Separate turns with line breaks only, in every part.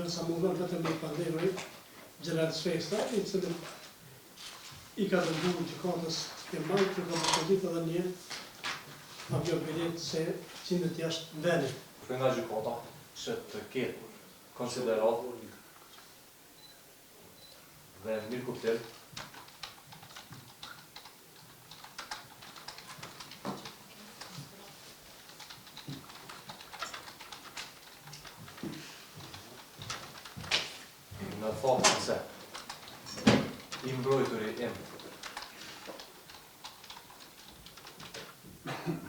ndërsa mungon vetëm me pandemri Gjerat Shpesta, i cili i ka dërguar gjykatës e majtë për ka përshëndit edhe një avion bilet se qindet jashtë vendit.
Kërë nga gjykata që të ketë konsiderat dhe mirë kuptim në faktën se i mbrojturi im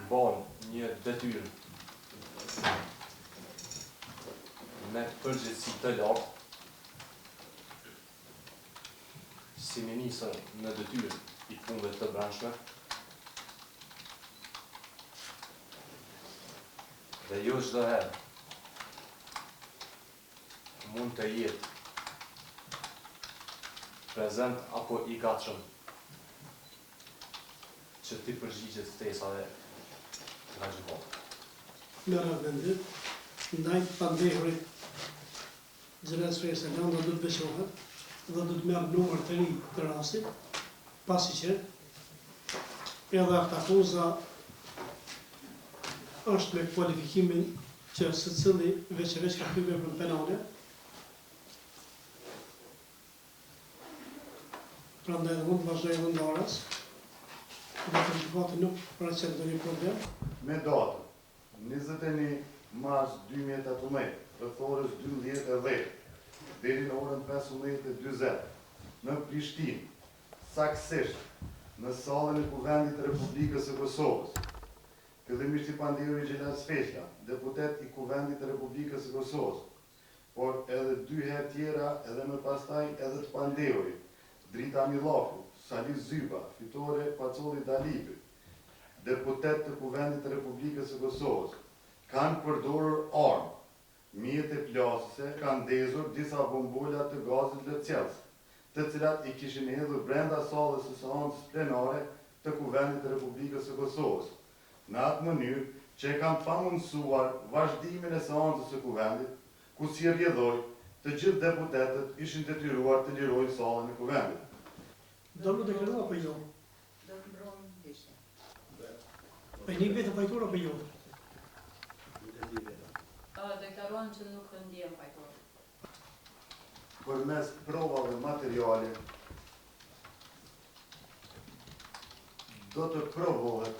mban një detyrë me përgjegjësi të lartë si ministër në detyrë i punëve të brendshme dhe jo çdo herë mund të jetë prezent apo i gatshëm që ti përgjigjet ftesave nga gjykata.
Merë vendim, ndaj pandehurit Gjerat Shpesta Landa do të beqohet dhe do të merë numër të ri të rastit, pasi që edhe akta akuza është me kualifikimin që së cili veç ka hyrë për penale, prandaj edhe mund të vazhdoj edhe ndarës, dhe të gjykatë nuk paraqet ndonjë problem.
Me datën 21 mars 2018, rreth orës 12:10 deri në orën 15:40 në Prishtinë, saktësisht në sallën e Kuvendit të Republikës së Kosovës, fillimisht i pandehuri Gjelat Shpesta, deputet i Kuvendit të Republikës së Kosovës, por edhe 2 herë tjera edhe më pastaj edhe të pandehuri Drita Millaku, Sali Zyba, fitore Pacolli Dalipi, deputet të Kuvendit të Republikës së Kosovës, kanë përdorur armë, mjete plasëse, kanë ndezur disa bombola të gazit lëcjelës, të cilat i kishin hedhur brenda sallës së seancës plenare të Kuvendit të Republikës së Kosovës, në atë mënyrë që e kanë pamundësuar vazhdimin e seancës së Kuvendit, ku si rrjedhoj të gjithë deputetët ishin detyruar të lirojnë sallën e Kuvendit.
Do më deklaru apo jo?
Do të mbronë vishë.
Po një vetë pajtor apo jo?
Deklaruan që nuk ndihem pajtor.
Përmes provave materiale do të provohet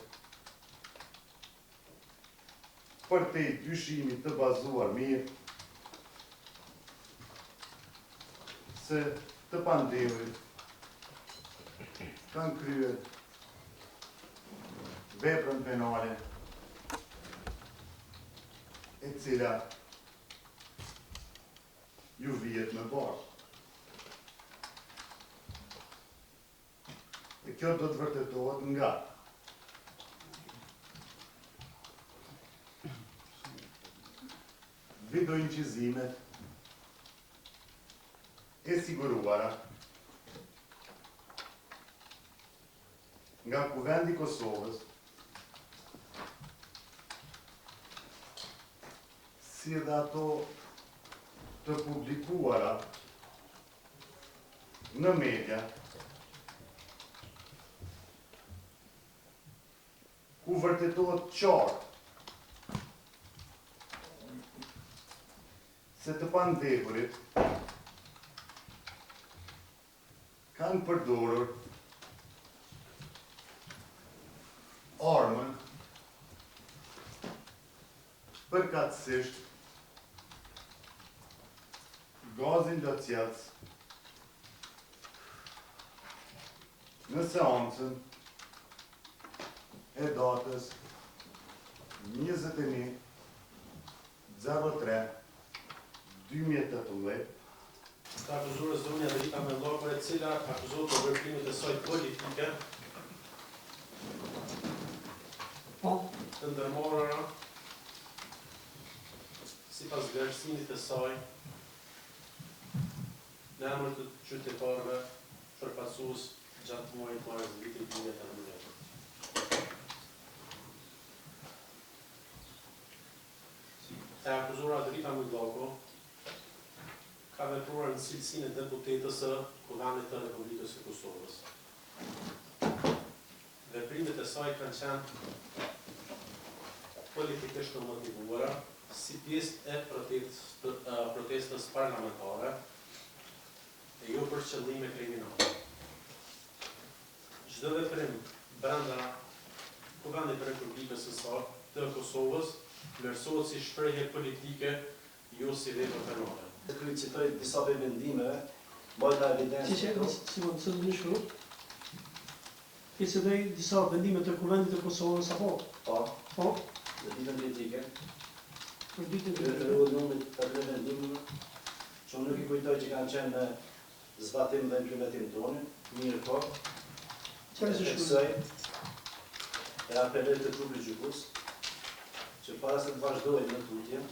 për te dyshimit të bazuar mirë se të pandehurit kanë kryer veprën penale e cila ju vihet më bashkë. E kjo do të vërtetohet nga video incizimet e siguruara nga Kuvendi i Kosovës, si edhe ato të publikuara në media, ku vërtetohet qartë se të pandehurit kanë përdorur armën përkatësisht gazin lëcjelës në seancën e datës 21/03/2018.
Ka akuzuar zonja Drita Millaku, e cila akuzohet për veprimet e saj politike të ndërmarra sipas vlerësimit të saj në emër të qytetarëve përfaqësues gjatë muajit mars vitit 2018. E akuzuara Drita Millaku ka vepruar në cilësinë e deputetës së Kuvendit të Republikës së Kosovës. Veprimet e saj kanë qenë politikisht të motivuara si pjesë e protestës parlamentare e jo për qëllime kriminale. Çdo veprim brenda Kuvendit të Republikës të Kosovës vlerësohet si shprehje politike, jo si vepër penale.
Ky citoj disa prej vendimeve, mbajta evidencë.
Si mund të më shkruaj? Ti citoj disa vendime të Kuvendit të Kosovës apo? Po.
Në ditën kritike.
Për ditën
Në reunion të vendimeve, që nuk i kujtoj që kanë qenë me zbatim dhe implementim tonë, mirë po.
Çfarë është
Kësaj e apeloj të trupit gjykus që para se të vazhdojnë në tutje,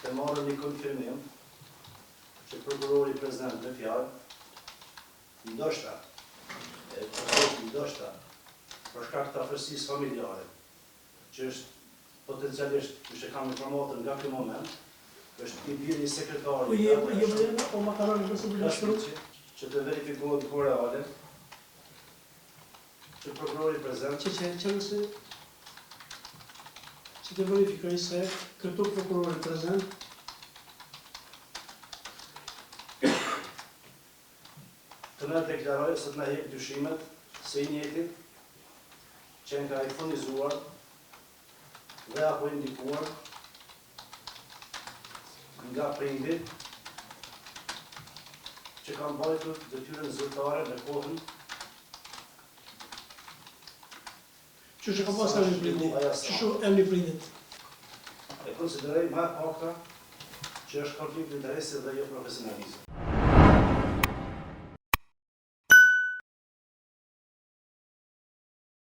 të marrë një konfirmim që prokurori prezident me fjalë, ndoshta, për shkak të afërsisë familjare, që është potencialisht, që kam informatë nga ky moment, është i birë një sekretari
Po ma kanë nëse do të shkruaj.
që të verifikohet ku reale, që prokurori prezent
që të verifikoj se këtu prokurori prezent
të në deklaroj se të në hek dyshimet se i njëti që nga i furnizuar dhe apo indikuar nga prindi që kanë bajtur detyrën zyrtare në kohën
që ka pasur emri prindit. Çu emri prindit.
E konsideroj më e pakta që është konflikt interesi dhe jo profesionalizëm.